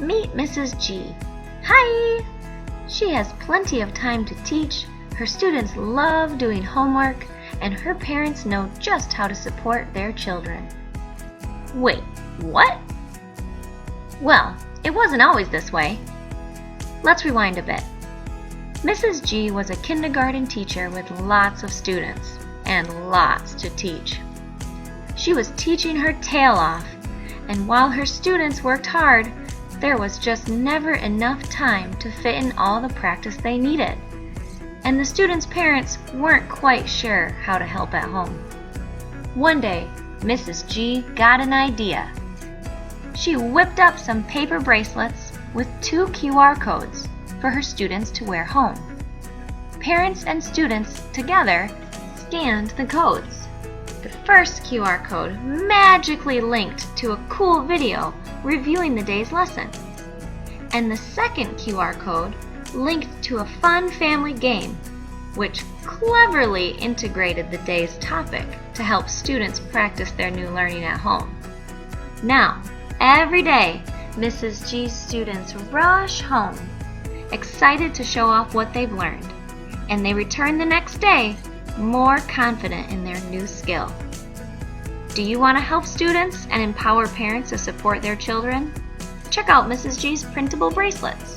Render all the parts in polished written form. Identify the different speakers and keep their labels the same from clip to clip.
Speaker 1: Meet Mrs. G. Hi! She has plenty of time to teach, her students love doing homework, and her parents know just how to support their children. Wait, what? Well, it wasn't always this way. Let's rewind a bit. Mrs. G was a kindergarten teacher with lots of students and lots to teach. She was teaching her tail off, and while her students worked hard, there was just never enough time to fit in all the practice they needed. And the students' parents weren't quite sure how to help at home. One day, Mrs. G got an idea. She whipped up some paper bracelets with 2 QR codes for her students to wear home. Parents and students together scanned the codes. The first QR code magically linked to a cool video reviewing the day's lesson. And the second QR code linked to a fun family game, which cleverly integrated the day's topic to help students practice their new learning at home. Now, every day, Mrs. G's students rush home, excited to show off what they've learned, and they return the next day more confident in their new skill. Do you want to help students and empower parents to support their children? Check out Mrs. G's printable bracelets.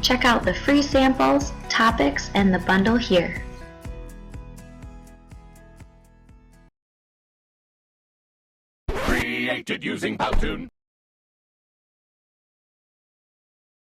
Speaker 1: Check out the free samples, topics, and the bundle here.
Speaker 2: Created using Powtoon.